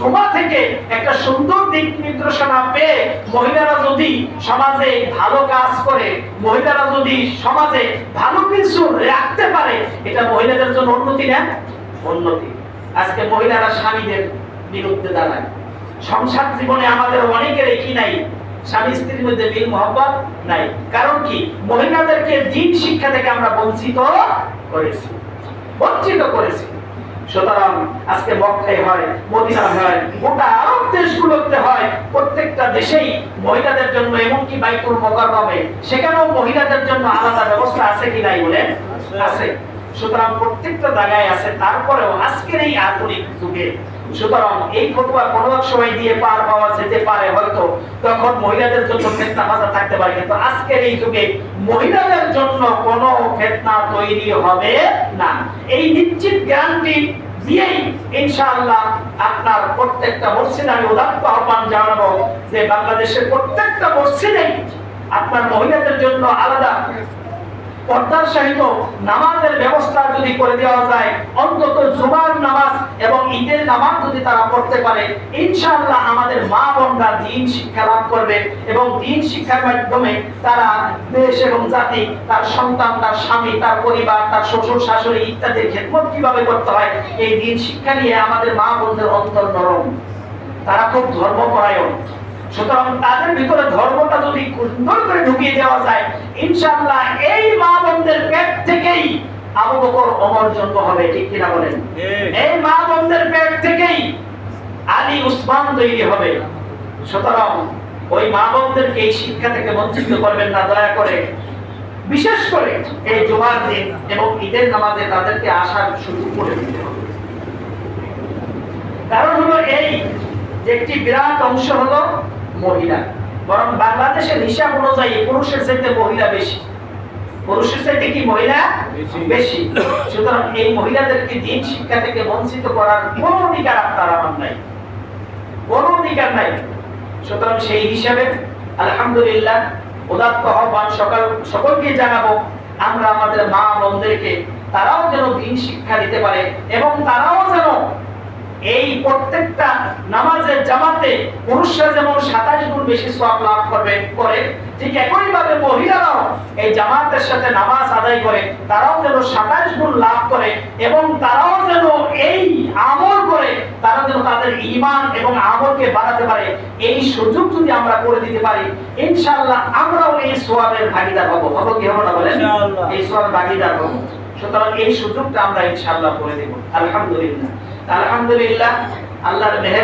জুমা থেকে একটা সুন্দর দিক নির্দেশনা পেয়ে মহিলারা যদি সমাজে ভালো কাজ করে, মহিলারা যদি সমাজে ভালো কিছু রাখতে পারে, এটা মহিলাদের জন্য উন্নতি না? উন্নতি। আজকে মহিলারা স্বামীদের বিরুদ্ধে দাঁড়ায়। সংসার জীবনে আমাদের অনেকের কি নাই? স্বামী স্ত্রীর মধ্যে মিল মহব্বত নাই। কারণ কি? মহিলাদেরকে দ্বীন শিক্ষা থেকে আমরা বঞ্চিত করেছি। সুতরাং আজকে মক্কায় হয়, মদিনা হয়, গোটা আরব দেশগুলোতে হয়, প্রত্যেকটা দেশেই মহিলাদের জন্য, এমনকি বাইতুল মুকাররমে সেখানেও মহিলাদের জন্য আলাদা ব্যবস্থা আছে কি নাই বলেন? আছে। সুতরাং প্রত্যেকটা জায়গায় আছে। তারপরেও আজকের এই আধুনিক যুগে, সুতরাং এই ফতোয়া কোনো এক সময় দিয়ে পার পাওয়া যেতে পারে, হয়তো তখন মহিলাদের জন্য ফিতনা ফাসাদ থাকতে পারে, কিন্তু আজকের এই যুগে মহিলাদের জন্য কোনো ফিতনা তৈরি হবে না। এই নিশ্চিত গ্যারান্টি দিয়েই ইনশাআল্লাহ আপনার প্রত্যেকটা মসজিদ আমি উদাত্ত আহ্বান জানাবো যে বাংলাদেশের প্রত্যেকটা মসজিদে আপনার মহিলাদের জন্য আলাদা পর্দার সহিত নামাজের ব্যবস্থা যদি করে দেওয়া যায়, অন্তত জুমার নামাজ এবং ঈদের নামাজ যদি তারা পড়তে পারে, ইনশাআল্লাহ আমাদের মা বোনরা দ্বীন শিক্ষা লাভ করবে এবং দ্বীন শিক্ষার মাধ্যমে তারা দেশ এবং জাতি, তার সন্তান, তার স্বামী, তার পরিবার, তার শ্বশুর শাশুড়ি ইত্যাদির খেদমত কিভাবে করতে হয়, এই দ্বীন শিক্ষা নিয়ে আমাদের মা বোনদের অন্তর নরম, তারা খুব ধর্মপরায়ণ। সুতরাং তাদের ভিতরে ধর্মটা যদি সুন্দর করে ঢুকিয়ে দেওয়া যায়, ইনশাআল্লাহ এই মা বোনদের পেট থেকেই আবু বকর, ওমর জন্ম হবে। ঠিক কিনা বলেন? এই মা বোনদের পেট থেকেই আলী, উসমান তৈরি হবে। সুতরাং ওই মা বোনদেরকে এই শিক্ষা থেকে বঞ্চিত করবেন না, দয়া করে। বিশেষ করে এই জুমার দিন এবং ঈদের নামাজে তাদেরকে আসার সুযোগ করে দিতে হবে। কারণ হলো এই যে একটি বিরাট অংশ হলো মহিলা, বরং বাংলাদেশের হিসাব অনুযায়ী পুরুষের চাইতে মহিলা বেশি। পুরুষের চাইতে কি মহিলা বেশি? সুতরাং এই মহিলাদেরকে দ্বীন শিক্ষা থেকে বঞ্চিত করার কোনো অধিকার আপনার আমার নাই, কোনো অধিকার নাই। সুতরাং সেই হিসাবে আলহামদুলিল্লাহ উদাত্ত আহ্বান সকলকে জানাবো, আমরা আমাদের মা বোনদেরকে তারাও যেন দ্বীন শিক্ষা দিতে পারে এবং তারাও যেন এই প্রত্যেকটা নামাজের জামাতে পুরুষরা যেমন 27 গুণ বেশি সওয়াব লাভ করে, ঠিক একই ভাবে মহিলারাও এই জামাতের সাথে নামাজ আদায় করে তারাও যেন 27 গুণ লাভ করে এবং তারাও যেন এই আমল করে তারা যেন তাদের ঈমান এবং আমলকে বাড়াতে পারে। এই সুযোগ যদি আমরা করে দিতে পারি, ইনশাআল্লাহ আমরাও এই সওয়াবের ভাগীদার হব। হব কি হবে না বলেন? এই সওয়াবের ভাগীদার হব। সুতরাং এই সুযোগটা আমরা ইনশাআল্লাহ করে দেব। আলহামদুলিল্লাহ, আলহামদুলিল্লাহ। আল্লাহর মেহের